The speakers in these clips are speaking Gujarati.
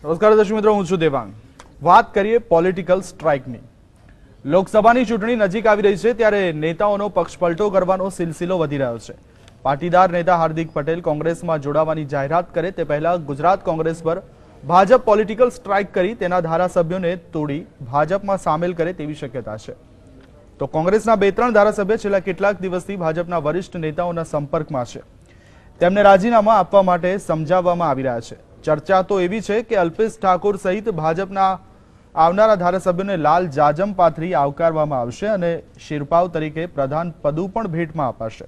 નમસ્કાર દર્શક મિત્રો, હું છું દેવાંગ। વાત કરીએ પોલિટિકલ સ્ટ્રાઇકની। લોકસભાની ચૂંટણી નજીક આવી રહી છે ત્યારે નેતાઓનો પક્ષપલટો કરવાનો સિલસિલો વધી રહ્યો છે। પાટીદાર નેતા હાર્દિક પટેલ કોંગ્રેસમાં જોડાવાની જાહેરાત કરે તે પહેલા ગુજરાત કોંગ્રેસ પર ભાજપ પોલિટિકલ સ્ટ્રાઇક કરી તેના ધારાસભ્યોને તોડી ભાજપમાં સામેલ કરે તેવી શક્યતા છે। તો કોંગ્રેસના 2-3 ધારાસભ્ય છેલ્લા કેટલાક દિવસથી ભાજપના વરિષ્ઠ નેતાઓના સંપર્કમાં છે। તેમને રાજીનામા આપવા માટે સમજાવવામાં આવી રહ્યા છે। ચર્ચા તો એવી છે કે અલ્પેશ ઠાકોર સહિત ભાજપના આવનારા ધારાસભ્યોને લાલ જાજમ પાથરી આવકારવામાં આવશે અને શિરપાવ તરીકે પ્રધાન પદુ પણ ભેટમાં અપાશે।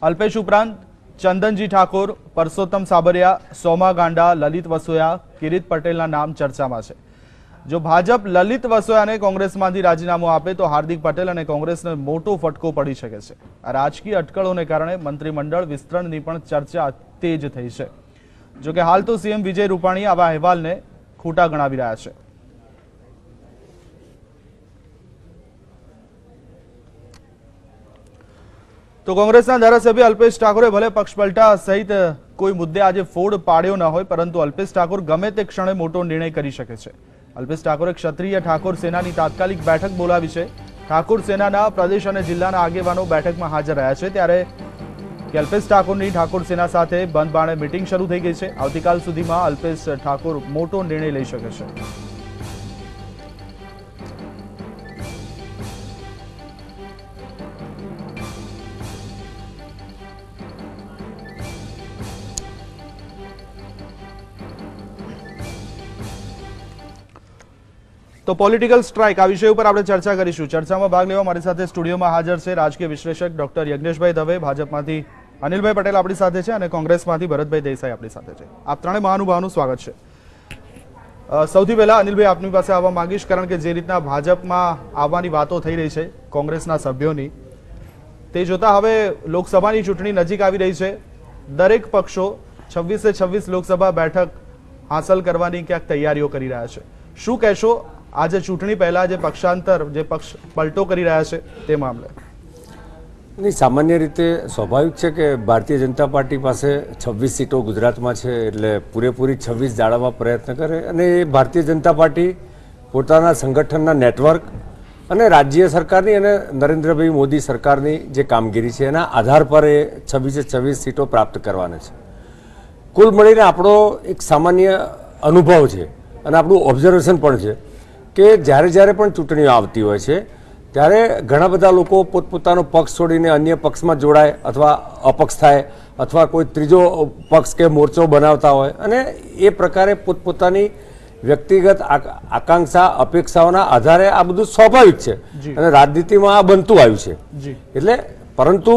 અલ્પેશ ઉપરાંત ચંદનજી ઠાકોર, પરસોત્તમ સાબરિયા, સોમા ગાંડા, લલિત વસોયા, કિરીટ પટેલના નામ ચર્ચામાં છે। જો ભાજપ લલિત વસોયાને કોંગ્રેસમાંથી રાજીનામું આપે તો હાર્દિક પટેલ અને કોંગ્રેસને મોટો ફટકો પડી શકે છે। આ રાજકીય અટકળોને કારણે મંત્રીમંડળ વિસ્તરણની પણ ચર્ચા તેજ થઈ છે। જો કે હાલ તો સીએમ વિજય રૂપાણી આવા અહેવાલને ખોટા ગણાવી રહ્યા છે। તો કોંગ્રેસના ધારાસભ્ય અલ્પેશ ઠાકોરે ભલે પક્ષપલટા સહિત કોઈ મુદ્દે આજે ફોડ પાડ્યો ન હોય, પરંતુ અલ્પેશ ઠાકોર ગમે તે ક્ષણે મોટો નિર્ણય કરી શકે છે। અલ્પેશ ઠાકોરે ક્ષત્રિય ઠાકોર સેનાની તાત્કાલિક બેઠક બોલાવી છે। ઠાકોર સેનાના પ્રદેશ અને જિલ્લાના આગેવાનો બેઠકમાં હાજર રહ્યા છે ત્યારે અલ્પેશ ઠાકોરની ઠાકોર સેના સાથે બંધ બારણે મીટિંગ શરૂ થઈ ગઈ છે। આવતીકાલ સુધીમાં અલ્પેશ ઠાકોર મોટો નિર્ણય લઈ શકે છે। તો પોલિટિકલ સ્ટ્રાઇક આ વિષય ઉપર આપણે ચર્ચા કરીશું। ચર્ચામાં ભાગ લેવા મારી સાથે સ્ટુડિયોમાં હાજર છે રાજકીય વિશ્લેષક ડોક્ટર યજ્ઞેશભાઈ દવે, ભાજપમાંથી અનિલભાઈ પટેલ આપણી સાથે છે અને કોંગ્રેસમાંથી ભરતભાઈ દેસાઈ આપણી સાથે છે। આપ ત્રણેય મહાનુભાવોનું સ્વાગત છે। સૌથી પહેલા અનિલભાઈ આપની પાસે આવવા માંગીશ, કારણ કે જે રીતના ભાજપમાં આવવાની વાતો થઈ રહી છે કોંગ્રેસના સભ્યોની, તે જોતા હવે લોકસભાની ચૂંટણી નજીક આવી રહી છે। દરેક પક્ષો 26 લોકસભા બેઠક હાંસલ કરવાની ક્યાંક તૈયારીઓ કરી રહ્યા છે। શું કહેશો આજે ચૂંટણી પહેલા જે પક્ષાંતર, જે પક્ષ પલટો કરી રહ્યા છે તે મામલે? નહીં, સામાન્ય રીતે સ્વાભાવિક છે કે ભારતીય જનતા પાર્ટી પાસે 26 સીટો ગુજરાતમાં છે, એટલે પૂરેપૂરી 26 જાળવવા પ્રયત્ન કરે અને એ ભારતીય જનતા પાર્ટી પોતાના સંગઠનના નેટવર્ક અને રાજ્ય સરકારની અને નરેન્દ્રભાઈ મોદી સરકારની જે કામગીરી છે એના આધાર પર એ 26 સીટો પ્રાપ્ત કરવાના છે। કુલ મળીને આપણો એક સામાન્ય અનુભવ છે અને આપણું ઓબ્ઝર્વેશન પણ છે કે જ્યારે પણ ચૂંટણીઓ આવતી હોય છે ત્યારે ઘણા બધા લોકો પોતપોતાનો પક્ષ છોડીને અન્ય પક્ષમાં જોડાય અથવા અપક્ષ થાય અથવા કોઈ ત્રીજો પક્ષ કે મોરચો બનાવતા હોય અને એ પ્રકારે પોતપોતાની વ્યક્તિગત આકાંક્ષા, અપેક્ષાઓના આધારે આ બધું સ્વાભાવિક છે અને રાજનીતિમાં આ બનતું આવ્યું છે। એટલે પરંતુ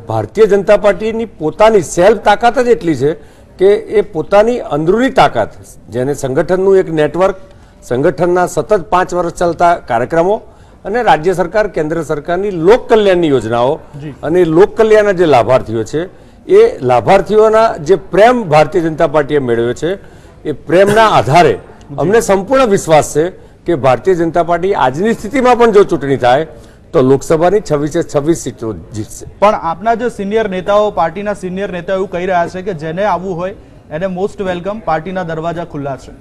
ભારતીય જનતા પાર્ટીની પોતાની સેલ્ફ તાકાત જ એટલી છે કે એ પોતાની અંદરૂની તાકાત, જેને સંગઠનનું એક નેટવર્ક, સંગઠનના સતત 5 વર્ષ ચાલતા કાર્યક્રમો અને રાજ્ય સરકાર, કેન્દ્ર સરકારની લોક કલ્યાણની યોજનાઓ અને લોક કલ્યાણના જે લાભાર્થીઓ છે એ લાભાર્થીઓના જે પ્રેમ ભારતીય જનતા પાર્ટીએ મેળવ્યો છે એ પ્રેમના આધારે અમને સંપૂર્ણ વિશ્વાસ છે કે ભારતીય જનતા પાર્ટી આજની સ્થિતિમાં પણ જો ચૂંટણી થાય તો લોકસભાની 26 સીટો જીતશે। પણ આપના જે સિનિયર નેતાઓ, પાર્ટીના સિનિયર નેતાઓ એવું કહી રહ્યા છે કે જેને આવવું હોય એને મોસ્ટ વેલકમ, પાર્ટીના દરવાજા ખુલ્લા છે।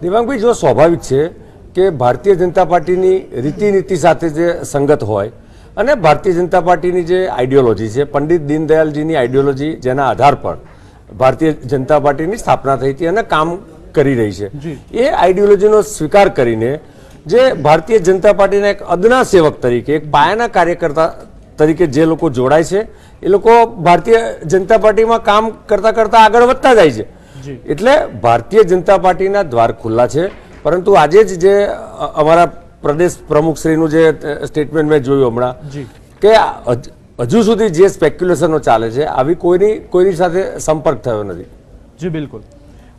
દેવાંગભાઈ, જો સ્વાભાવિક છે કે ભારતીય જનતા પાર્ટીની રીતિનીતિ સાથે જે સંગત હોય અને ભારતીય જનતા પાર્ટીની જે આઈડિયોલોજી છે, પંડિત દીનદયાલજીની આઈડિયોલોજી, જેના આધાર પર ભારતીય જનતા પાર્ટીની સ્થાપના થઈ હતી અને કામ કરી રહી છે, એ આઈડિયોલોજીનો સ્વીકાર કરીને જે ભારતીય જનતા પાર્ટીના એક અદના સેવક તરીકે, એક પાયાના કાર્યકર્તા તરીકે જે લોકો જોડાય છે એ લોકો ભારતીય જનતા પાર્ટીમાં કામ કરતા કરતા આગળ વધતા જાય છે। એટલે ભારતીય જનતા પાર્ટીના દ્વાર ખુલ્લા છે। પરંતુ આજે જ જે અમારા પ્રદેશ પ્રમુખ શ્રીનું જે સ્ટેટમેન્ટ મેં જોયું હમણાં કે હજુ સુધી જે સ્પેક્યુલેશનો ચાલે છે આવી કોઈની સાથે સંપર્ક થયો નથી। જી બિલકુલ।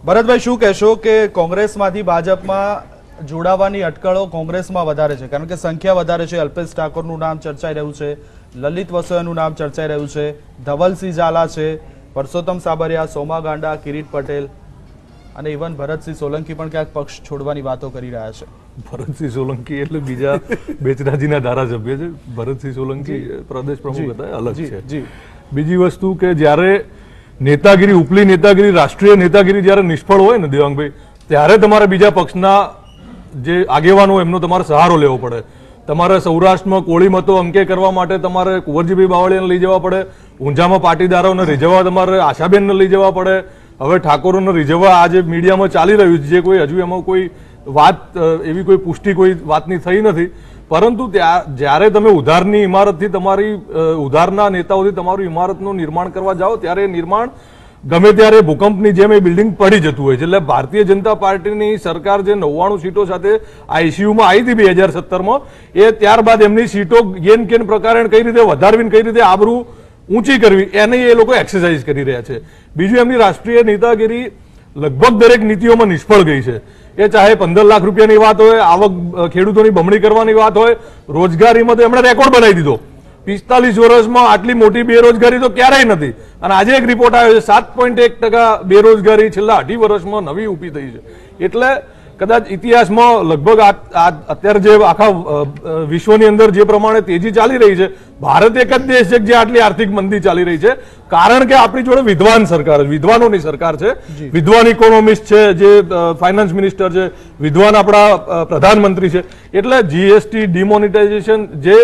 ભરતભાઈ, શું કહેશો કે કોંગ્રેસમાંથી ભાજપમાં જોડાવાની અટકળો કોંગ્રેસમાં વધારે છે, કારણ કે સંખ્યા વધારે છે। અલ્પેશ ઠાકોરનું નામ ચર્ચાઈ રહ્યું છે, લલિત વસોયાનું નામ ચર્ચાઈ રહ્યું છે, ધવલસિંહ ઝાલા છે, પરસોત્તમ સાબરિયા, સોમા ગાંડા, કિરીટ પટેલ અને ઇવન ભરતસિંહ સોલંકી પણ ક્યાંક પક્ષ છોડવાની વાતો કરી રહ્યા છે। ભરતસિંહ સોલંકી એટલે બીજા બેચરાજીના ધારાસભ્ય છે। ભરતસિંહ સોલંકી પ્રદેશ પ્રમુખ હતા, અલગ છે। બીજી વસ્તુ કે જ્યારે નેતાગીરી, ઉપલી નેતાગીરી, રાષ્ટ્રીય નેતાગીરી જ્યારે નિષ્ફળ હોય ને દેવાંગભાઈ, ત્યારે તમારે બીજા પક્ષના જે આગેવાનો એમનો તમારે સહારો લેવો પડે. તમારે સૌરાષ્ટ્રમાં કોળી મતો અંકે કરવા માટે તમારે કુંવરજીભાઈ બાવળિયાને લઈ જવા પડે, ઊંઝામાં પાટીદારોને રીઝવવા તમારે આશાબેનને લઈ જવા પડે, હવે ઠાકોરોને રીઝવવા આ જે મીડિયામાં ચાલી રહ્યું છે, જે કોઈ હજુ એમાં કોઈ વાત એવી કોઈ પુષ્ટિ કોઈ વાતની થઈ નથી. પરંતુ જ્યારે તમે ઉધારની ઇમારતથી તમારી ઉધારના નેતાઓથી તમારું ઇમારતનું નિર્માણ કરવા જાઓ ત્યારે નિર્માણ ગમે ત્યારે ભૂકંપની જેમ એ બિલ્ડિંગ પડી જતું હોય છે. એટલે ભારતીય જનતા પાર્ટીની સરકાર જે 99 સીટો સાથે આઈસીયુમાં આવી હતી 2017માં, એ ત્યારબાદ એમની સીટો ગેન કેન પ્રકારે કઈ રીતે વધારવી, કઈ રીતે આબરૂ ઊંચી કરવી, એની એ લોકો એક્સરસાઇઝ કરી રહ્યા છે. બીજું, એમની રાષ્ટ્રીય નેતાગીરી લગભગ દરેક નીતિઓમાં નિષ્ફળ ગઈ છે. એ ચાહે 15 લાખ રૂપિયાની વાત હોય, આવક ખેડૂતોની બમણી કરવાની વાત હોય, રોજગારીમાં તો એમણે રેકોર્ડ બનાવી દીધો. 45 વર્ષમાં આટલી મોટી બેરોજગારી તો ક્યારેય નથી. અને આજે એક રિપોર્ટ આવ્યો છે 7.1% બેરોજગારી છેલ્લા 2.5 વર્ષમાં નવી ઊભી થઈ છે. એટલે કદાચ ઇતિહાસમાં લગભગ અત્યારે જે આખા વિશ્વની અંદર જે પ્રમાણે તેજી ચાલી રહી છે, ભારત એક જ દેશ છે જે આટલી આર્થિક મંદી ચાલી રહી છે. કારણ કે આપણી જોડે વિદ્વાન સરકાર, વિદ્વાનોની સરકાર છે, વિદ્વાન ઇકોનોમિસ્ટ છે, જે ફાઇનાન્સ મિનિસ્ટર છે, વિદ્વાન આપણા પ્રધાનમંત્રી છે. એટલે જીએસટી ડિમોનિટાઇઝેશન જે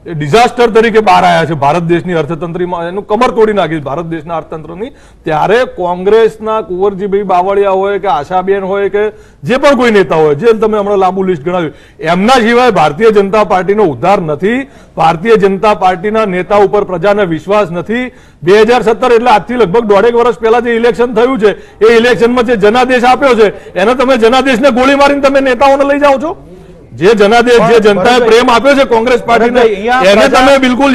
ડિઝાસ્ટર તરીકે બહાર આવ્યા છે ભારત દેશની અર્થતંત્રમાં, એનું કમર તોડી નાખી ભારત દેશના અર્થતંત્રની. ત્યારે કોંગ્રેસના કુંવરજીભાઈ બાવળિયા હોય કે આશાબેન હોય કે જે પણ કોઈ નેતા હોય, જે તમે હમણાં લાંબુ લિસ્ટ ગણાવ્યું, એમના સિવાય ભારતીય જનતા પાર્ટીનો ઉદ્ધાર નથી. ભારતીય જનતા પાર્ટીના નેતા ઉપર પ્રજાને વિશ્વાસ નથી. 2017 એટલે આજથી લગભગ 1.5 વર્ષ પહેલા જે ઇલેક્શન થયું છે, એ ઇલેક્શનમાં જે જનાદેશ આપ્યો છે, એને તમે જનાદેશને ગોળી મારીને તમે નેતાઓને લઈ જાઓ છો. જે જનાદેશ, જે જનતાએ પ્રેમ આપ્યો છે કોંગ્રેસ પાર્ટીને, એને તમે બિલકુલ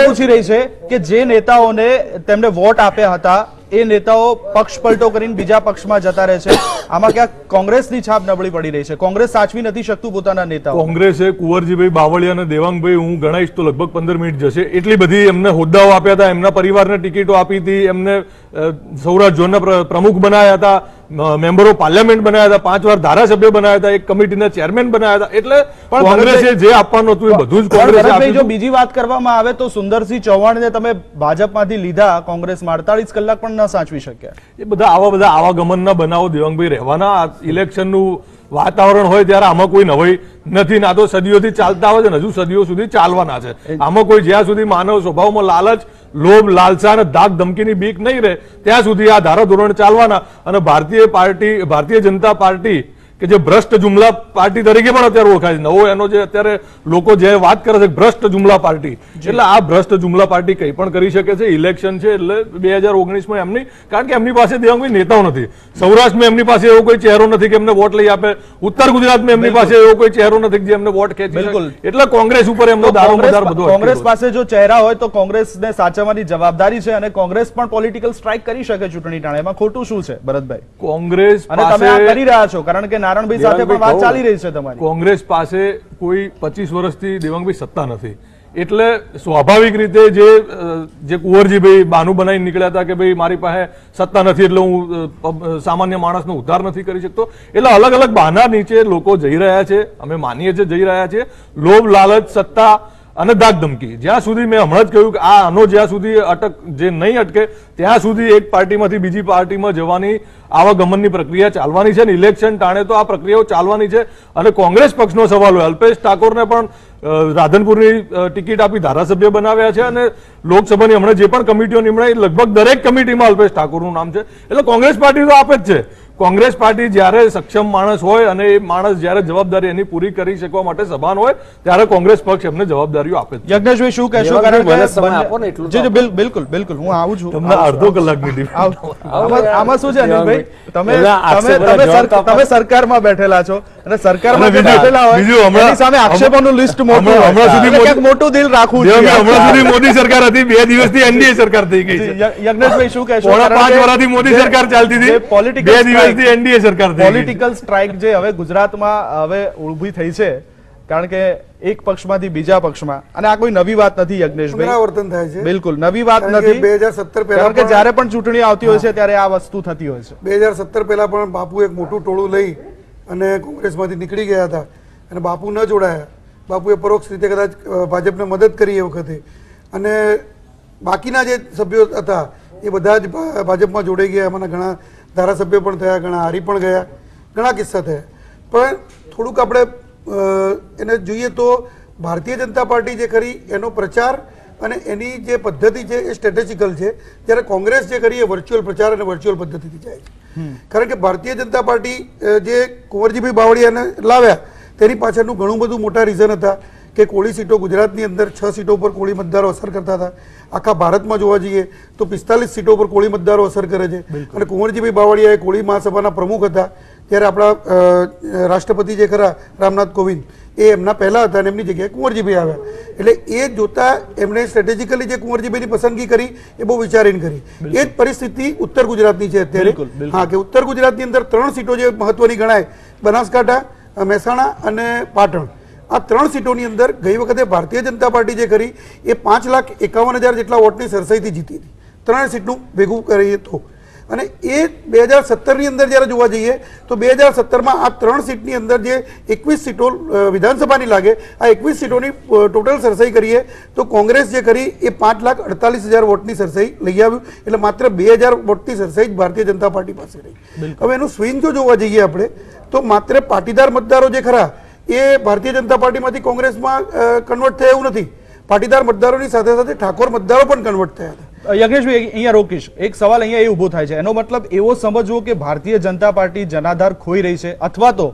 પૂછી રહી છે કે જે નેતાઓને તેમને વોટ આપ્યા હતા એ નેતાઓ પક્ષ પલટો કરીને બીજા પક્ષમાં જતા રહે છે. આમાં ક્યાંક કોંગ્રેસની છાપ નબળી પડી રહી છે. કોંગ્રેસ સાચવી નથી શકતું પોતાના નેતાઓ. કોંગ્રેસે કુંવરજીભાઈ બાવળિયા અને દેવાંગભાઈ, હું ગણાઈશ તો લગભગ 15 મિનિટ જશે, એટલી બધી એમને હોદ્દાઓ આપ્યા હતા, એમના પરિવારને ટિકિટો આપી હતી, એમને સૌરાષ્ટ્ર ઝોનના પ્રમુખ બનાવ્યા હતા, મેમ્બરો પાર્લામેન્ટ બનાવ્યા હતા, 5 વાર ધારાસભ્ય બનાવ્યા હતા, એક કમિટીના ચેરમેન બનાવ્યા હતા. એટલે કોંગ્રેસે જે આપવાનું હતું એ બધું જ કોંગ્રેસે આપ્યું. જો બીજી વાત કરવામાં આવે તો સુંદરસિંહ ચૌહાણને તમે ભાજપમાંથી લીધા, કોંગ્રેસમાં 48 કલાક પણ ન સાચવી શક્યા. એ બધા આવાગમનના બનાવો દેવાંગભાઈ રહેવાના. ઇલેક્શનનું વાતાવરણ હોય ત્યારે આમાં કોઈ નવાઈ નથી. ના તો સદીઓથી ચાલતા આવે છે ને હજુ સદીઓ સુધી ચાલવાના છે. આમાં કોઈ જ્યાં સુધી માનવ સ્વભાવમાં લાલચ, લોભ, લાલસા અને ધાક ધમકીની બીક નહીં રહે ત્યાં સુધી આ ધારાધોરણ ચાલવાના. અને ભારતીય જનતા પાર્ટી કે જે ભ્રષ્ટ જુમલા પાર્ટી તરીકે પણ અત્યારે ઓળખાય છે, નવો એનો જે અત્યારે લોકો જે વાત કરે છે ભ્રષ્ટ જુમલા પાર્ટી, એટલે આ ભ્રષ્ટ જુમલા પાર્ટી કંઈ પણ કરી શકે છે. ઇલેક્શન છે એટલે 2019માં એમની, કારણ કે એમની પાસે દેવાંગભાઈ નેતાઓ નથી. સૌરાષ્ટ્રમાં એમની પાસે એવો કોઈ ચહેરો નથી કે એમને વોટ લઈ આપે. ઉત્તર ગુજરાતમાં એમની પાસે એવો કોઈ ચહેરો નથી જે એમને વોટ ખેંચી શકે. એટલે કોંગ્રેસ ઉપર એમનો દારોમદાર બધો. કોંગ્રેસ પાસે જો ચહેરા હોય તો કોંગ્રેસને સાચવવાની જવાબદારી છે અને કોંગ્રેસ પણ પોલિટિકલ સ્ટ્રાઇક કરી શકે ચૂંટણી ટાણે. એમાં ખોટું શું છે ભરતભાઈ? કોંગ્રેસ અને તમે આ કરી રહ્યા છો કારણ કે નારણભાઈ સાથે પણ વાત ચાલી રહી છે તમારી. કોંગ્રેસ પાસે કોઈ 25 વર્ષથી દેવાંગભાઈ સત્તા નથી. એટલે સ્વાભાવિક રીતે જે કુંવરજીભાઈ બાનું બનાવીને નીકળ્યા હતા કે ભાઈ મારી પાસે સત્તા નથી એટલે હું સામાન્ય માણસનો ઉદ્ધાર નથી કરી શકતો, એટલે અલગ અલગ બહાના નીચે લોકો જઈ રહ્યા છે. અમે માનીએ છીએ જઈ રહ્યા છે. લોભ, લાલચ, સત્તા અને ધાક ધમકી. જ્યાં સુધી મેં હમણાં જ કહ્યું કે આનો જ્યાં સુધી જે નહીં અટકે ત્યાં સુધી એક પાર્ટીમાંથી બીજી પાર્ટીમાં જવાની આવાગમનની પ્રક્રિયા ચાલવાની છે. ઇલેક્શન ટાણે તો આ પ્રક્રિયાઓ ચાલવાની છે. અને કોંગ્રેસ પક્ષનો સવાલ હોય, અલ્પેશ ઠાકોરને પણ રાધનપુરની ટિકિટ આપી ધારાસભ્ય બનાવ્યા છે અને લોકસભાની હમણાં જે પણ કમિટીઓ નિમણાઈ લગભગ દરેક કમિટીમાં અલ્પેશ ઠાકોરનું નામ છે. એટલે કોંગ્રેસ પાર્ટી તો આપે જ છે. કોંગ્રેસ પાર્ટી જ્યારે સક્ષમ માણસ હોય અને એ માણસ જ્યારે જવાબદારી એની પૂરી કરી શકવા માટે સભાન હોય ત્યારે કોંગ્રેસ પક્ષ એમને જવાબદારીઓ આપે છે. યજ્ઞેશભાઈ શું કહેશો? બિલકુલ બિલકુલ હું આવું છું. તમને અડધો કલાકની આમાં શું છે અનિલભાઈ, તમે સરકારમાં બેઠેલા છો અને સરકારમાં બેઠેલા હોય એની સામે આક્ષેપોનું લિસ્ટ મોટું, હમણાં મોટું દિલ રાખવું જોઈએ. હમણાં સુધી મોદી સરકાર હતી, 2 દિવસથી એનડીએ સરકાર થઈ ગઈ છે. યજ્ઞેશભાઈ શું કહેશો? 5 વર્ષથી મોદી સરકાર ચાલતી હતી, 2 દિવસથી એનડીએ સરકાર થઈ ગઈ. પોલિટિકલ સ્ટ્રાઇક જે હવે ગુજરાતમાં હવે ઊભી થઈ છે કારણ કે એક પક્ષમાંથી બીજા પક્ષમાં, અને આ કોઈ નવી વાત નથી યજ્ઞેશભાઈ, પુનરાવર્તન થાય છે. બિલકુલ નવી વાત નથી. 2017 પહેલા કારણ કે જ્યારે પણ ચૂંટણી આવતી હોય છે ત્યારે આ વસ્તુ થતી હોય છે. 2017 પહેલા પણ બાપુ એક મોટું ટોળું લઈ અને કોંગ્રેસમાંથી નીકળી ગયા હતા અને બાપુ ન જોડાયા. બાપુએ પરોક્ષ રીતે કદાચ ભાજપને મદદ કરી એ વખતે, અને બાકીના જે સભ્યો હતા એ બધા જ ભાજપમાં જોડાઈ ગયા. એમાંના ઘણા ધારાસભ્ય પણ થયા, ઘણા હારી પણ ગયા. ઘણા કિસ્સા થયા. પણ થોડુંક આપણે એને જોઈએ તો ભારતીય જનતા પાર્ટી જે ખરી એનો પ્રચાર અને એની જે પદ્ધતિ છે એ સ્ટ્રેટેજિકલ છે, જ્યારે કોંગ્રેસ જે કરી એ વર્ચ્યુઅલ પ્રચાર અને વર્ચ્યુઅલ પદ્ધતિથી જાય છે. કારણ કે ભારતીય જનતા પાર્ટી જે કુંવરજીભાઈ બાવળિયાને લાવ્યા તેની પાછળનું ઘણું બધું મોટા રીઝન હતા કે કોળી સીટો ગુજરાતની અંદર 6 સીટો પર કોળી મતદારો અસર કરતા હતા. આખા ભારતમાં જોવા જઈએ તો 45 સીટો પર કોળી મતદારો અસર કરે છે. અને કુંવરજીભાઈ બાવળિયા એ કોળી મહાસભાના પ્રમુખ હતા ત્યારે આપણા રાષ્ટ્રપતિ જે ખરા રામનાથ કોવિંદ એ એમના પહેલા હતા અને એમની જગ્યાએ કુંવરજીભાઈ આવ્યા. એટલે એ જોતા એમણે સ્ટ્રેટેજિકલી જે કુંવરજીભાઈની પસંદગી કરી એ બહુ વિચારીને કરી. એ જ પરિસ્થિતિ ઉત્તર ગુજરાતની છે અત્યારે. હા, કે ઉત્તર ગુજરાતની અંદર 3 સીટો જે મહત્વની ગણાય, બનાસકાંઠા, મહેસાણા અને પાટણ, આ 3 સીટોની અંદર ગઈ વખતે ભારતીય જનતા પાર્ટી જે કરી એ 5,51,000 જેટલા વોટની સરસાઈથી જીતી હતી, 3 સીટનું ભેગું કરીએ તો. અને એ 2017ની અંદર જ્યારે જોવા જઈએ તો 2017માં આ 3 સીટની અંદર જે 21 સીટો વિધાનસભાની લાગે, આ 21 સીટોની ટોટલ સરસાઈ કરીએ તો કોંગ્રેસ જે કરી એ 5,48,000 વોટની સરસાઈ લઈ આવ્યું. એટલે માત્ર 2,000 વોટની સરસાઈ જ ભારતીય જનતા પાર્ટી પાસે રહી. હવે એનું સ્વિંગ જો જોવા જઈએ આપણે તો માત્ર પાટીદાર મતદારો જે ખરા એ ભારતીય જનતા પાર્ટીમાંથી કોંગ્રેસમાં કન્વર્ટ થયા એવું નથી. પાટીદાર મતદારોની સાથે સાથે ઠાકોર મતદારો પણ કન્વર્ટ થયા હતા. યજ્ઞેશભાઈ અહીંયા રોકીશ, એક સવાલ અહીંયા એ ઉભો થાય છે, એનો મતલબ એવો સમજવો કે ભારતીય જનતા પાર્ટી જનાધાર ખોઈ રહી છે, અથવા તો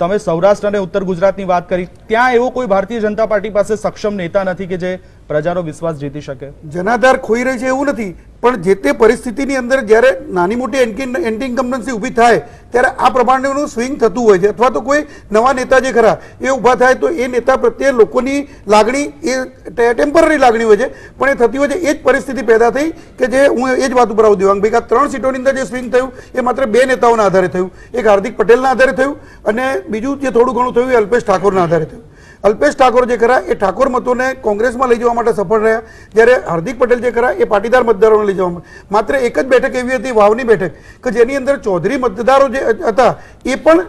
તમે સૌરાષ્ટ્ર અને ઉત્તર ગુજરાતની વાત કરી, ત્યાં એવો કોઈ ભારતીય જનતા પાર્ટી પાસે સક્ષમ નેતા નથી કે જે પ્રજાનો વિશ્વાસ જીતી શકે? જનાધાર ખોઈ રહી છે એવું નથી, પણ જે તે પરિસ્થિતિની અંદર જ્યારે નાની મોટી એન્ટી ઇન્કમ્બન્સી ઊભી થાય ત્યારે આ પ્રમાણેનું સ્વિંગ થતું હોય છે. અથવા તો કોઈ નવા નેતા જે ખરા એ ઊભા થાય તો એ નેતા પ્રત્યે લોકોની લાગણી એ ટેમ્પરરી લાગણી હોય છે, પણ એ થતી હોય છે. એ જ પરિસ્થિતિ પેદા થઈ કે જે હું એ જ વાત ઉપર આવું દેવાંગ ભાઈ, કે આ 3 સીટોની અંદર જે સ્વિંગ થયું એ માત્ર 2 નેતાઓના આધારે થયું. એક હાર્દિક પટેલના આધારે થયું અને બીજું જે થોડું ઘણું થયું એ અલ્પેશ ઠાકોરના આધારે થયું. અલ્પેશ ઠાકોર જે ખરા એ ઠાકોર મતોને કોંગ્રેસમાં લઈ જવા માટે સફળ રહ્યા, જ્યારે હાર્દિક પટેલ જે ખરા એ પાટીદાર મતદારોને લઈ જવા માટે. માત્ર એક જ બેઠક એવી હતી, વાવની બેઠક, કે જેની અંદર ચૌધરી મતદારો જે હતા એ પણ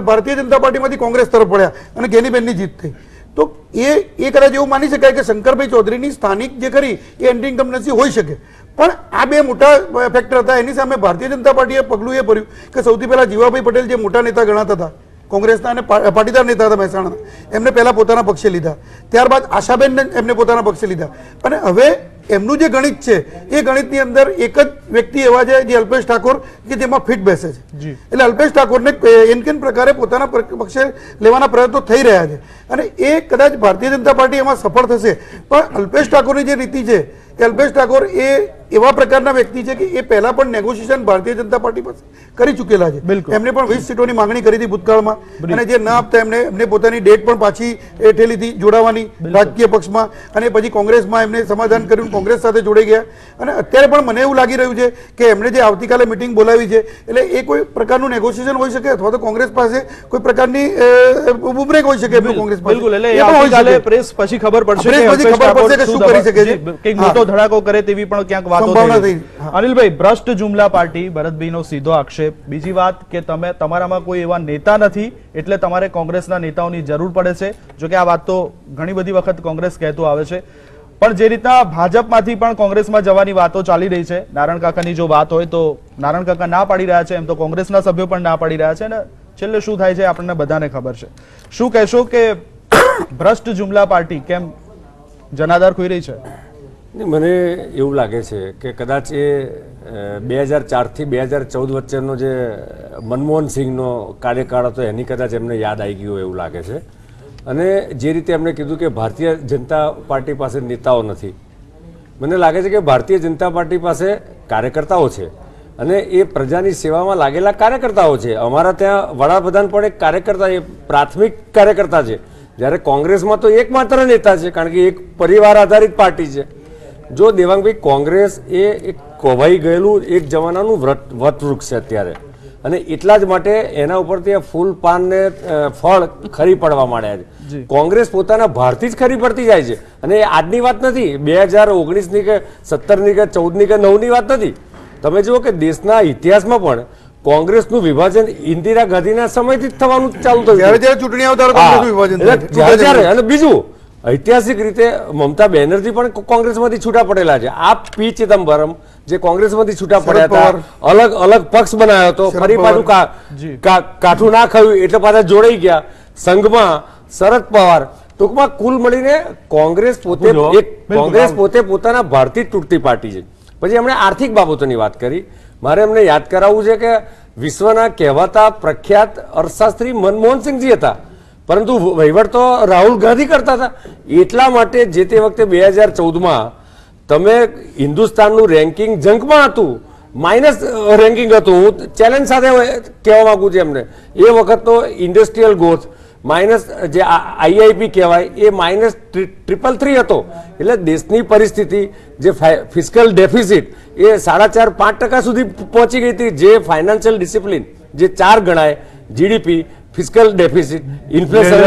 ભારતીય જનતા પાર્ટીમાંથી કોંગ્રેસ તરફ પડ્યા અને ગેનીબેનની જીત થઈ. તો એ કદાચ એવું માની શકાય કે શંકરભાઈ ચૌધરીની સ્થાનિક જે ખરી એ એન્ટી ઇન્કમ્બન્સી હોઈ શકે, પણ આ 2 મોટા ફેક્ટર હતા. એની સામે ભારતીય જનતા પાર્ટીએ પગલું એ ભર્યું કે સૌથી પહેલા જીવાભાઈ પટેલ જે મોટા નેતા ગણાતા હતા, કોંગ્રેસના અને પાટીદાર નેતા હતા મહેસાણાના, એમને પહેલા પોતાના પક્ષે લીધા. ત્યારબાદ આશાબેનને એમને પોતાના પક્ષે લીધા. અને હવે એમનું જે ગણિત છે એ ગણિતની અંદર એક જ વ્યક્તિ એવા છે જે અલ્પેશ ઠાકોર, કે જેમાં ફિટ બેસે છે. એટલે અલ્પેશ ઠાકોરને એન પ્રકારે પોતાના પક્ષે લેવાના પ્રયત્નો થઈ રહ્યા છે અને એ કદાચ ભારતીય જનતા પાર્ટી એમાં સફળ થશે. પણ અલ્પેશ ઠાકોરની જે નીતિ છે કે અલ્પેશ ઠાકોર એ એવા પ્રકારના વ્યક્તિ છે કે એ પહેલા પણ નેગોશિએશન ભારતીય જનતા પાર્ટી પાસે કરી ચૂકેલા છે. એમને પણ 20 સીટોની માંગણી કરી હતી ભૂતકાળમાં અને જે ન આપતા એમને પોતાની ડેટ પણ પાછી ઠેલી હતી જોડાવાની રાજકીય પક્ષમાં, અને પછી કોંગ્રેસમાં એમને સમાધાન કર્યું, કોંગ્રેસ સાથે જોડાઈ ગયા. અને અત્યારે પણ મને એવું લાગી રહ્યું છે કે એમણે જે આવતીકાલે મિટિંગ બોલાવી છે એટલે એ કોઈ પ્રકારનું નેગોશિએશન હોઈ શકે, અથવા તો કોંગ્રેસ પાસે કોઈ પ્રકારની બુમરેંગ હોઈ શકે કોંગ્રેસ પાસે. બિલકુલ, એટલે આવતીકાલે પ્રેસ પછી ખબર પડશે કે શું કરી શકે છે, કંઈક મોટો ધડાકો કરે તેવી પણ ક્યાંક વાતો થઈ. અનિલભાઈ, ભ્રષ્ટ જુમલા પાર્ટી, ભરતભાઈનો સીધો આક્ષેપ. બીજી વાત કે તમારામાં કોઈ એવા નેતા નથી એટલે તમારે કોંગ્રેસના નેતાઓની જરૂર પડે છે. જો કે આ વાત તો ઘણી બધી વખત કોંગ્રેસ કહેતું આવે છે, પણ જે રીતના ભાજપમાંથી પણ કોંગ્રેસમાં જવાની વાતો ચાલી રહી છે, નારણ કાકાની જો વાત હોય તો નારણ કાકા ના પાડી રહ્યા છે, એમ તો કોંગ્રેસના સભ્યો પણ ના પાડી રહ્યા છે, અને છેલ્લે શું થાય છે આપણને બધાને ખબર છે. શું કહેશો કે ભ્રષ્ટ જુમલા પાર્ટી કેમ જનાધાર ખોઈ રહી છે? મને એવું લાગે છે કે કદાચ એ 2004થી 2014 વચ્ચેનો જે મનમોહન સિંહનો કાર્યકાળ હતો એની કદાચ એમને યાદ આવી ગયું એવું લાગે છે. અને જે રીતે એમણે કીધું કે ભારતીય જનતા પાર્ટી પાસે નેતાઓ નથી, મને લાગે છે કે ભારતીય જનતા પાર્ટી પાસે કાર્યકર્તાઓ છે અને એ પ્રજાની સેવામાં લાગેલા કાર્યકર્તાઓ છે. અમારા ત્યાં વડાપ્રધાન પણ એક કાર્યકર્તા, એ પ્રાથમિક કાર્યકર્તા છે, જ્યારે કોંગ્રેસમાં તો એકમાત્ર નેતા છે, કારણ કે એક પરિવાર આધારિત પાર્ટી છે. જો દેવાંગભાઈ, કોંગ્રેસ એ એક કોભાઈ ગયેલું એક જમાનાનું વટવૃક્ષ છે અત્યારે, અને એટલા જ માટે એના ઉપરથી ફૂલ પાન ને ફળ ખરી પડવા માંડ્યા છે. કોંગ્રેસ પોતાના ભારથી જ ખરી પડતી જાય છે. અને એ આજની વાત નથી, 2019ની કે 17ની કે 14ની કે 9ની વાત નથી. તમે જુઓ કે દેશના ઇતિહાસમાં પણ કોંગ્રેસનું વિભાજન ઇન્દિરા ગાંધીના સમયથી જ થવાનું ચાલુ થયું. જ્યારે ચૂંટણી આવતા અને બીજું ઐતિહાસિક રીતે મમતા બેનર્જી પણ કોંગ્રેસમાંથી છૂટા પડેલા છે. આ પી ચિદમ્બરમ જે કોંગ્રેસમાંથી છૂટા પડ્યા હતા, અલગ અલગ પક્ષ બનાવ્યો હતો, ફરી પાછું કાઠું ના ખાયું એટલે પાછા જોડાઈ ગયા સંઘમાં. શરદ પવાર, ટૂંકમાં કુલ મળીને કોંગ્રેસ પોતે પોતાના ભારથી તૂટતી પાર્ટી છે. પછી એમણે આર્થિક બાબતોની વાત કરી. મારે એમને યાદ કરાવવું છે કે વિશ્વના કહેવાતા પ્રખ્યાત અર્થશાસ્ત્રી મનમોહનસિંહજી હતા, પરંતુ વહીવટ તો રાહુલ ગાંધી કરતા હતા. એટલા માટે જે તે વખતે 2014માં તમે હિન્દુસ્તાનનું રેન્કિંગ જંકમાં હતું, માઇનસ રેન્કિંગ હતું. હું ચેલેન્જ સાથે કહેવા માંગુ છું એમને, એ વખતનો ઇન્ડસ્ટ્રીયલ ગ્રોથ માઇનસ જે આઈઆઈપી કહેવાય એ -333 હતો. એટલે દેશની પરિસ્થિતિ જે ફિસ્કલ ડેફિસિટ એ 4.5-5% સુધી પહોંચી ગઈ હતી. જે ફાઇનાન્શિયલ ડિસિપ્લિન જે 4 ગણાય, જીડીપી, ફિસ્કલ ડેફિસિટ, ઇન્ફ્લેશન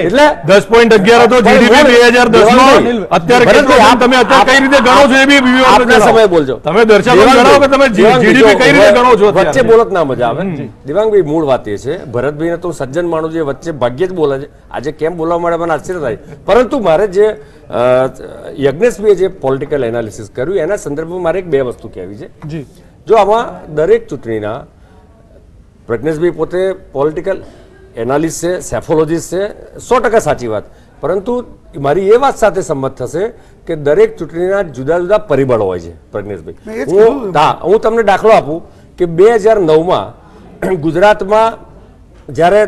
એટલે 10.11 હતો જીડીપી 2010 અત્યારે તમે અત્યારે કઈ રીતે ગણો છો એ બી આપના સમય બોલજો. તમે દર્શકો જણાવો કે તમે જીડીપી કઈ રીતે ગણો છો. વચ્ચે બોલત ના મજા આવે. દિવ્યાંગભાઈ, મૂળ વાત એ છે, ભરતભાઈને તો સજ્જન માણું છે, વચ્ચે ભાગ્યે જ બોલે છે. આજે કેમ બોલવા માટે મને આશ્ચર્ય થાય. પરંતુ મારે જે યજ્ઞેશભાઈએ જે પોલિટિકલ એનાલિસિસ કર્યું એના સંદર્ભમાં મારે 2 વસ્તુ કહેવી છે. જો આમાં દરેક ચૂંટણીના પ્રજ્ઞેશભાઈ પોતે પોલિટિકલ એનાલિસ્ટ છે, સેફોલોજીસ્ટ છે, 100% સાચી વાત. પરંતુ મારી એ વાત સાથે સંમત થશે કે દરેક ચૂંટણીના જુદા જુદા પરિબળો હોય છે. પ્રજ્ઞેશભાઈ, હું તમને દાખલો આપું કે 2009માં ગુજરાતમાં જ્યારે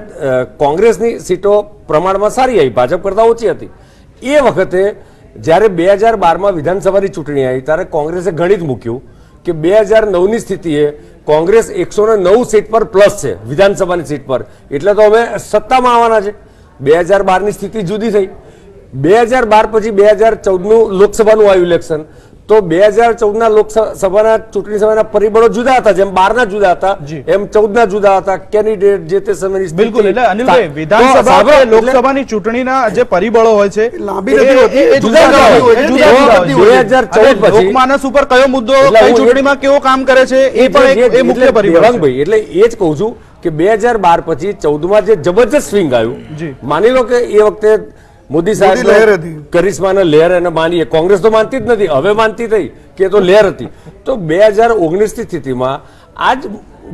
કોંગ્રેસની સીટો પ્રમાણમાં સારી આવી, ભાજપ કરતાં ઓછી હતી. એ વખતે જ્યારે 2012માં વિધાનસભાની ચૂંટણી આવી ત્યારે કોંગ્રેસે ગણિત મૂક્યું કે 2009ની સ્થિતિએ કોંગ્રેસ 109 સીટ પર પ્લસ છે વિધાનસભાની સીટ પર, એટલે તો અમે સત્તામાં આવવાના છે. 2012ની સ્થિતિ જુદી થઈ. 2012 પછી 2014નું લોકસભાનું આવ્યું ઇલેક્શન, તો 2014ના લોકસભાના ચૂંટણી સમયના પરિબળો જુદા હતા. જેમ 12ના જુદા હતા એમ 14ના જુદા હતા. કેન્ડિડેટ જે તે સમયની બિલકુલ. એટલે અનિલભાઈ, વિધાનસભા કે લોકસભાની ચૂંટણીના જે પરિબળો હોય છે લાંબી નથી હોતી, એ જુદા જુદા હોય છે. 2014 પછી લોકમાનસ ઉપર કયો મુદ્દો કઈ ચૂંટણીમાં કેવો કામ કરે છે એ પણ એક મુખ્ય પરિબળ છે. એટલે એ જ કહું છું કે 2012 પછી 14માં જે જબરજસ્ત સ્વિંગ આવ્યું, માની લો કે એ વખતે મોદી સાહેબ કરિશ્માના લહેર એને માનીએ, કોંગ્રેસ તો માનતી જ નથી, હવે માનતી થઈ કે તો લહેર હતી. તો 2019ની સ્થિતિમાં આજ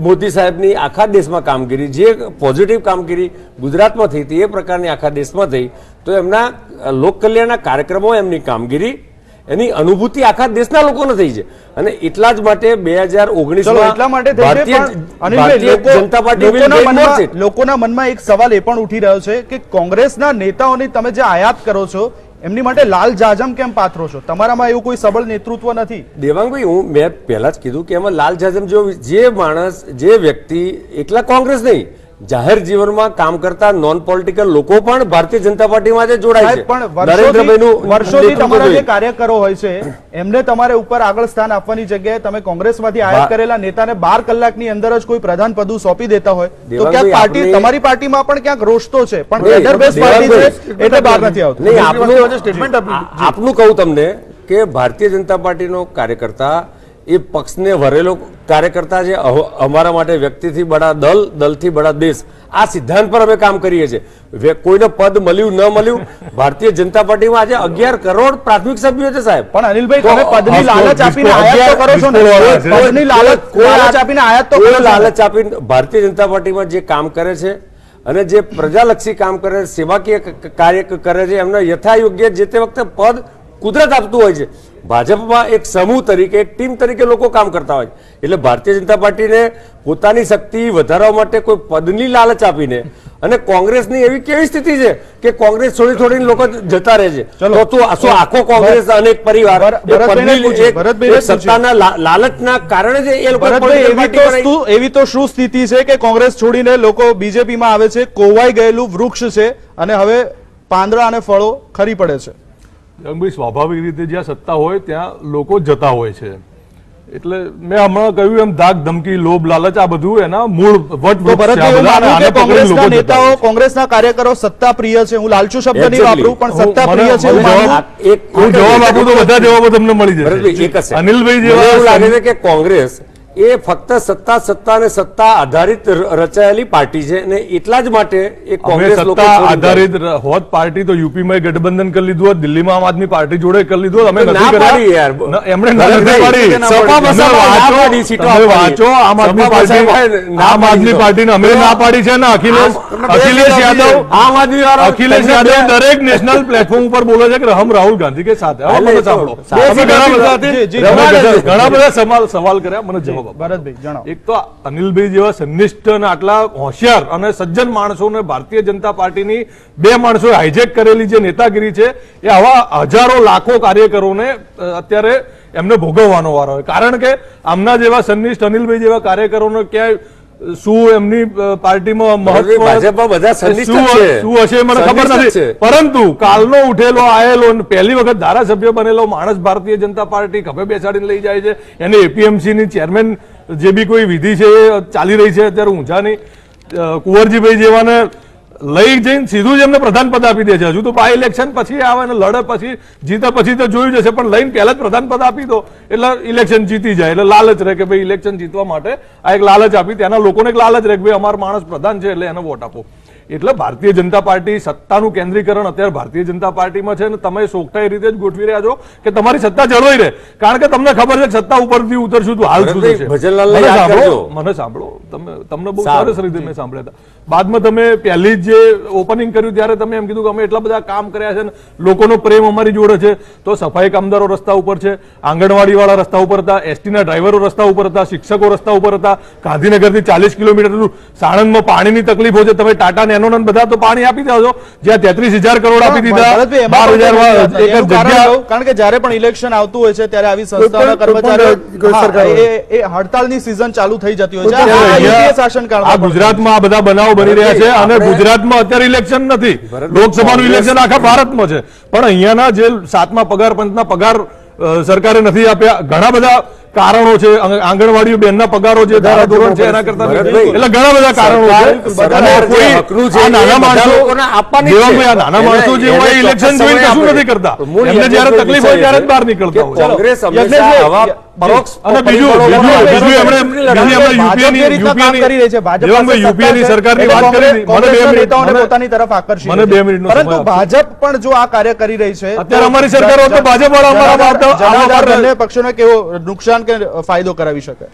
મોદી સાહેબની આખા દેશમાં કામગીરી, જે પોઝિટિવ કામગીરી ગુજરાતમાં થઈ હતી એ પ્રકારની આખા દેશમાં થઈ, તો એમના લોક કલ્યાણના કાર્યક્રમો, એમની કામગીરી, એની અનુભૂતિ આખા દેશના લોકોને થઈ છે. અને એટલા જ માટે 2019 લોકોના મનમાં એક સવાલ એ પણ ઉઠી રહ્યો છે કે કોંગ્રેસના નેતાઓની તમે જે આયાત કરો છો એમની માટે લાલ જાજમ કેમ પાથરો છો? તમારામાં એવું કોઈ સબળ નેતૃત્વ નથી? દેવાંગભાઈ, મેં પહેલા જ કીધું કે એમાં લાલ જાજમ જે માણસ, જે વ્યક્તિ, એકલા કોંગ્રેસ નહીં, જાહેર જીવનમાં કામ કરતા નોન પોલિટિકલ લોકો પણ ભારતીય જનતા પાર્ટીમાં જોડાય છે. પણ વર્ષોથી તમારા જે કાર્યકરો હોય છે એમને તમારે ઉપર આગળ સ્થાન આપવાની જગ્યાએ તમે કોંગ્રેસમાંથી આયાત કરેલા નેતાને 12 કલાકની અંદર જ કોઈ પ્રધાન પદ સોંપી દેતા હોય તો ક્યાંક પાર્ટી, તમારી પાર્ટીમાં પણ ક્યાંક રોષ તો છે, પણ લેડર બેઝ પાર્ટી છે એટલે બહાર નથી આવતું. આપનું કહું તમને કે ભારતીય જનતા પાર્ટીનો કાર્યકર્તા એ પક્ષને વરેલો કાર્યકર્તા છે. અમારા માટે વ્યક્તિથી બડા દલ, દલથી બડા દેશ, આ સિદ્ધાંત પર અમે કામ કરીએ છીએ. કોઈને પદ મળ્યું ન મળ્યું, ભારતીય જનતા પાર્ટીમાં આજે 11 કરોડ પ્રાથમિક સભ્યો છે સાહેબ. પણ અનિલભાઈ, તમે પદની લાલચ આપીને આયાત તો કરો છો ને? પદની લાલચ આપીને આયાત તો કરો, લાલચ આપીને ભારતીય જનતા પાર્ટીમાં જે કામ કરે છે અને જે પ્રજાલક્ષી કામ કરે, સેવાકીય કાર્ય કરે છે, એમને યથાયોગ્ય જે તે વખતે પદ કુદરત આપતું હોય છે. ભાજપમાં એક સમૂહ તરીકે, એક ટીમ તરીકે લોકો કામ કરતા હોય. એટલે ભારતીય જનતા પાર્ટીને પોતાની શક્તિ વધારવા માટે કોઈ પદની લાલચ આપીને, અને કોંગ્રેસની એવી કેવી સ્થિતિ છે કે કોંગ્રેસ છોડીને લોકો જતા રહે છે, તો આખો કોંગ્રેસ અનેક પરિવાર સત્તાના લાલચના કારણે જ એ લોકો. એવી તો શું સ્થિતિ છે કે કોંગ્રેસ છોડીને લોકો બીજેપીમાં આવે છે? કોવાઈ ગયેલું વૃક્ષ છે અને હવે પાંદડા અને ફળો ખરી પડે છે. ભાઈ, સ્વાભાવિક રીતે જ્યાં સત્તા હોય ત્યાં લોકો જતા હોય છે. એટલે મેં હમણાં કહ્યું એમ ધાક ધમકી, લોભ, લાલચ, આ બધું એના મૂળ કોંગ્રેસના નેતાઓ, કોંગ્રેસના કાર્યકરો સત્તા પ્રિય છે. હું લાલચુ શબ્દ નહીં વાપરું, પણ સત્તા પ્રિય છે. હું જવાબ આપું તો બધા જવાબો તમને મળી જશે. અનિલભાઈ, જેવા લાગે છે કે કોંગ્રેસ એ ફક્ત સત્તા અને સત્તા આધારિત રચાયેલી પાર્ટી છે અને એટલા જ માટે એ અમે કોંગ્રેસ લોકો સત્તા છોડી આધારિત હોત પાર્ટી તો યુપીમાં ગઠબંધન કરી લીધું હોત, દિલ્હીમાં આમ આદમી પાર્ટી જોડે કરી લીધું હોત. અમે ના નથી પાડી કર્યા. યાર. ના, એમણે ના નથી પાડી. સપા તમે બસપા ના પાડી સીટો તમે આપવાની. વાંચો, આમ આદમી સપા પાર્ટી બસપા ના આમ આદમી પાડી પાર્ટીને અમે ના પાડી છે ને અખિલેશ યાદવ આમ આદમી વાળા અખિલેશ યાદવ દરેક નેશનલ પ્લેટફોર્મ ઉપર બોલે છે કે હમ રાહુલ ગાંધી કે સાથ હૈ. હવે મને સાંભળો. તમે ઘણા બધા સવાલ કર્યા, મને જવાબ આપો. ભરતભાઈ જણાવો. એક તો અનિલભાઈ જેવા સંનિષ્ઠ અને આટલા હોશિયાર અને સજ્જન માણસોને ભારતીય જનતા પાર્ટીની બે માણસોએ હાઈજેક કરેલી જે નેતાગીરી છે એ આવા હજારો લાખો કાર્યકરોને અત્યારે એમને ભોગવવાનો વારો હોય. કારણ કે આમના જેવા સંનિષ્ઠ અનિલભાઈ જેવા કાર્યકરોને ક્યાંય શું એમની પાર્ટીમાં મહત્વ ભાજપમાં બધા સંનિષ્ઠ છે. શું હશે મને ખબર સંનિષ્ઠ નથી, છે. પરંતુ કાલનો ઉઠેલો આયેલો પહેલી વખત ધારાસભ્ય બનેલો માણસ ભારતીય જનતા પાર્ટી ખભે બેસાડીને લઈ જાય છે. એને એપીએમસી ની ચેરમેન જે બી કોઈ વિધિ છે એ ચાલી રહી છે અત્યારે ઊંઝાની, કુંવરજીભાઈ જેવાને લઈ જઈને સીધું જ એમને પ્રધાન પદ આપી દે છે. હજુ તો બાય ઇલેક્શન પછી આવે ને લડે પછી જીતે પછી તો જોયું જશે, પણ લઈને પહેલા જ પ્રધાન પદ આપી દો એટલે ઇલેક્શન જીતી જાય. એટલે લાલચ રહે કે ભાઈ ઇલેક્શન જીતવા માટે આ એક લાલચ આપી, ત્યાંના લોકોને એક લાલચ રહે કે ભાઈ અમારો માણસ પ્રધાન છે એટલે એને વોટ આપો. એટલે ભારતીય જનતા પાર્ટી સત્તાનું કેન્દ્રીકરણ અત્યારે ભારતીય જનતા પાર્ટીમાં છે અને તમે સોગઠાઈ રીતે જ ગોઠવી રહ્યા છો કે તમારી સત્તા જળવાઈ રહે. કારણ કે તમને ખબર છે કે સત્તા ઉપરથી ઉતરશું તો હાલ શું થશે. ભજનલાલને યાદ કરજો. મને સાંભળો, તમને બહુ સરસ રીતે મેં સાંભળ્યા હતા. બાદમાં તમે પહેલી જ જે ઓપનિંગ કર્યું ત્યારે તમે એમ કીધું કે અમે એટલા બધા કામ કર્યા છે ને લોકોનો પ્રેમ અમારી જોડે છે. તો સફાઈ કામદારો રસ્તા ઉપર છે, આંગણવાડી વાળા રસ્તા ઉપર હતા, એસટી ના ડ્રાઈવરો રસ્તા ઉપર હતા, શિક્ષકો રસ્તા ઉપર હતા, ગાંધીનગરથી 40 કિલોમીટર દૂર સાણંદમાં પાણીની તકલીફો છે, તમે ટાટા નેનો બધા તો પાણી આપી દો છો, જ્યાં 33,000 કરોડ આપી દીધા, 12,000 એકર જગ્યા. કારણ કે જ્યારે પણ ઇલેક્શન આવતું હોય છે ત્યારે આવી સંસ્થાના કર્મચારીઓ એ હડતાલની સિઝન ચાલુ થઈ જતી હોય છે. યુપીએ શાસનકાળમાં આ ગુજરાતમાં આ બધા બનાવો બની રહ્યા છે અને ગુજરાતમાં અત્યારે ઇલેક્શન નથી, લોકસભાનું ઇલેક્શન આખા ભારતમાં છે, પણ અહીંયાના જે 7મા પગાર પંચના પગાર સરકારે નથી આપ્યા. ઘણા બધા કારણો છે, આંગણવાડીઓ બેનના પગારો જે ધારાધોરણ છે એના કરતા એટલે ઘણા બધા કારણો છે. નાના માણસો જે હોય ઇલેક્શન જોઈને કશું નથી કરતા, એમને જયારે તકલીફ હોય ત્યારે જ બહાર નીકળતા હોય. કોંગ્રેસ હંમેશા આવા પરોક્ષ અને બીજું યુપીએની સરકારની વાત કરી, પોતાની તરફ આકર્ષી, મને 2 મિનિટનો પરંતુ ભાજપ પણ જો આ કાર્ય કરી રહી છે અત્યારે અમારી સરકાર હોત તો ભાજપ વાળા બંને પક્ષોને કેવો નુકસાન કે ફાયદો કરાવી શકે.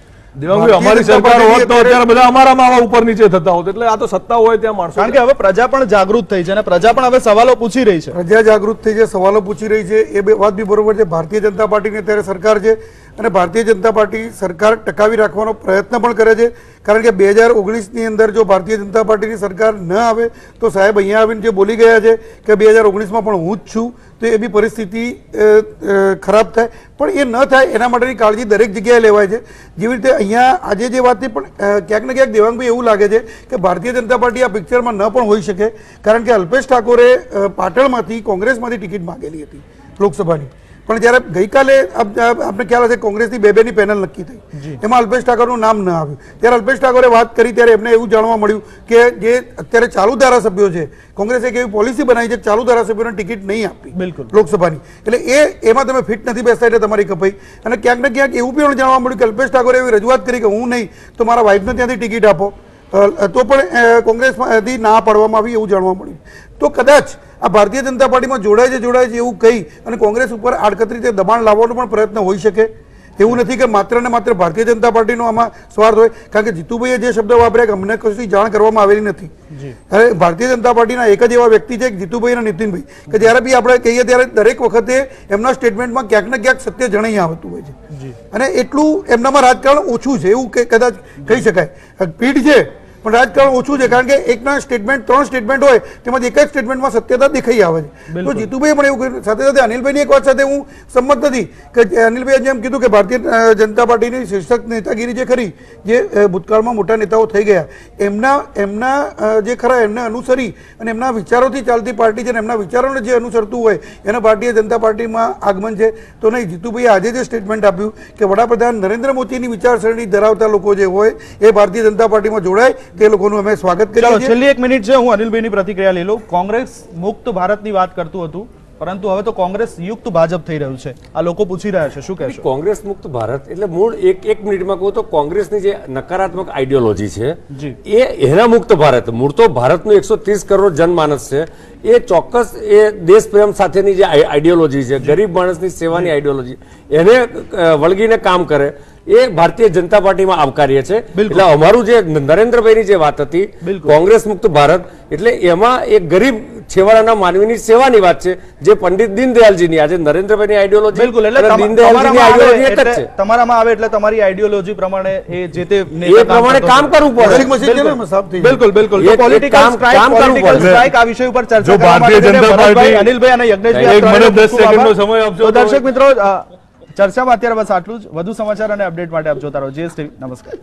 દેવાંગભાઈ અમારી સરકાર હોત તો અત્યારે બધા અમારામાં આવા ઉપર નીચે થતા હોત. એટલે આ તો સત્તા હોય ત્યાં માણસો, કારણ કે હવે પ્રજા પણ જાગૃત થઈ છે અને પ્રજા પણ હવે સવાલો પૂછી રહી છે. પ્રજા જાગૃત થઈ છે, સવાલો પૂછી રહી છે, એ વાત બી બરોબર છે. ભારતીય જનતા પાર્ટીની અત્યારે સરકાર છે અને ભારતીય જનતા પાર્ટી સરકાર ટકાવી રાખવાનો પ્રયત્ન પણ કરે છે. કારણ કે 2019ની અંદર જો ભારતીય જનતા પાર્ટીની સરકાર ન આવે તો સાહેબ અહીંયા આવીને જે બોલી ગયા છે કે 2019માં પણ હું જ છું, તો એ બી પરિસ્થિતિ ખરાબ થાય. પણ એ ન થાય એના માટેની કાળજી દરેક જગ્યાએ લેવાય છે. જેવી રીતે અહીંયા આજે જે વાતથી પણ ક્યાંક ને ક્યાંક દેવાંગભાઈ એવું લાગે છે કે ભારતીય જનતા પાર્ટી આ પિક્ચરમાં ન પણ હોઈ શકે, કારણ કે અલ્પેશ ઠાકોરે પાટણમાંથી કોંગ્રેસમાંથી ટિકિટ માંગેલી હતી લોકસભાની. પણ જ્યારે ગઈકાલે આપણે ખ્યાલ હશે કોંગ્રેસની બે-બેની પેનલ નક્કી થઈ, એમાં અલ્પેશ ઠાકોરનું નામ ન આવ્યું. ત્યારે અલ્પેશ ઠાકોરે વાત કરી ત્યારે એમને એવું જાણવા મળ્યું કે જે અત્યારે ચાલુ ધારાસભ્યો છે, કોંગ્રેસે એક એવી પોલિસી બનાવી છે કે ચાલુ ધારાસભ્યોને ટિકિટ નહીં આપવી બિલકુલ લોકસભાની. એટલે એમાં તમે ફિટ નથી બેસતા એટલે તમારી કપાઈ. અને ક્યાંક ને ક્યાંક એવું પણ જાણવા મળ્યું કે અલ્પેશ ઠાકોરે એવી રજૂઆત કરી કે હું નહીં તો મારા વાઇફને ત્યાંથી ટિકિટ આપો, તો પણ કોંગ્રેસમાંથી ના પાડવામાં આવી એવું જાણવા મળ્યું. તો કદાચ આ ભારતીય જનતા પાર્ટીમાં જોડાય છે એવું કહી અને કોંગ્રેસ ઉપર આડકતરી રીતે દબાણ લાવવાનો પણ પ્રયત્ન હોઈ શકે. એવું નથી કે માત્ર ને માત્ર ભારતીય જનતા પાર્ટીનો આમાં સ્વાર્થ હોય. કારણ કે જીતુભાઈએ જે શબ્દ વાપર્યા કે અમને કશી જાણ કરવામાં આવેલી નથી. હવે ભારતીય જનતા પાર્ટીના એક જ એવા વ્યક્તિ છે જીતુભાઈ અને નીતિનભાઈ કે જ્યારે બી આપણે કહીએ ત્યારે દરેક વખતે એમના સ્ટેટમેન્ટમાં ક્યાંક ને ક્યાંક સત્ય જણાઈ આવતું હોય છે. અને એટલું એમનામાં રાજકારણ ઓછું છે એવું કદાચ કહી શકાય. પીઠ છે પણ રાજકારણ ઓછું છે, કારણ કે એકના સ્ટેટમેન્ટ 3 સ્ટેટમેન્ટ હોય તેમાંથી એક જ સ્ટેટમેન્ટમાં સત્યતા દેખાઈ આવે છે. તો જીતુભાઈએ પણ એવું કહ્યું. સાથે સાથે અનિલભાઈની એક વાત સાથે હું સંમત નથી કે અનિલભાઈએ જેમ કીધું કે ભારતીય જનતા પાર્ટીની શીર્ષક નેતાગીરી જે ખરી, જે ભૂતકાળમાં મોટા નેતાઓ થઈ ગયા, એમના જે ખરા એમને અનુસરી અને એમના વિચારોથી ચાલતી પાર્ટી છે અને એમના વિચારોને જે અનુસરતું હોય એને ભારતીય જનતા પાર્ટીમાં આગમન છે. તો નહીં, જીતુભાઈએ આજે જે સ્ટેટમેન્ટ આપ્યું કે વડાપ્રધાન નરેન્દ્ર મોદીની વિચારસરણી ધરાવતા લોકો જે હોય એ ભારતીય જનતા પાર્ટીમાં જોડાય, તે લોકોનું અમે સ્વાગત કરીએ છીએ. છેલ્લી 1 મિનિટ છે, હું અનિલભાઈની પ્રતિક્રિયા લઈ લઉં. કોંગ્રેસ મુક્ત ભારતની વાત કરતું હતું, પરંતુ હવે તો કોંગ્રેસ યુક્ત ભાજપ થઈ રહ્યું છે, આ લોકો પૂછી રહ્યા છે, શું કહેશો? કોંગ્રેસ મુક્ત ભારત એટલે મૂળ એક મિનિટમાં કહું તો કોંગ્રેસની જે નકારાત્મક આઈડિયોલોજી છે જી. એના મુક્ત ભારત, મૂળ તો ભારતનું 130 કરોડ જનમાનસ છે, એ ચોક્કસ એ દેશ પ્રેમ સાથેની જે આઈડિયોલોજી છે, ગરીબ માણસની સેવાની આઈડિયોલોજી, એને વળગીને કામ કરે, એ ભારતીય જનતા પાર્ટીમાં આવકાર્ય છે. એટલે અમારું જે નરેન્દ્રભાઈની જે વાત હતી કોંગ્રેસ મુક્ત ભારત, એટલે એમાં એક ગરીબ છેવાડાના માનવીની સેવાની વાત છે, જે પંડિત દીનદયાલજીની, આજે નરેન્દ્રભાઈની આઈડિયોલોજી બિલકુલ, એટલે દીનદયાલજીની આઈડિયોલોજી એક જ છે. તમારામાં આવે એટલે તમારી આઈડિયોલોજી પ્રમાણે એ જે તે એ પ્રમાણે કામ કરવું પડે. બિલકુલ બિલકુલ. તો પોલિટિકલ સ્ટ્રાઇક આ વિષય ઉપર ચર્ચા જો કરવા ભારતીય માટે જનતા પાર્ટી અનિલભાઈ અને યજ્ઞેશભાઈ, એક મને 10 સેકન્ડનો સમય આપજો. તો દર્શક મિત્રો, ચર્ચામાં અત્યારે બસ આટલું જ. વધુ સમાચાર અને અપડેટ માટે આપ જોતા રહો GS TV. નમસ્કાર.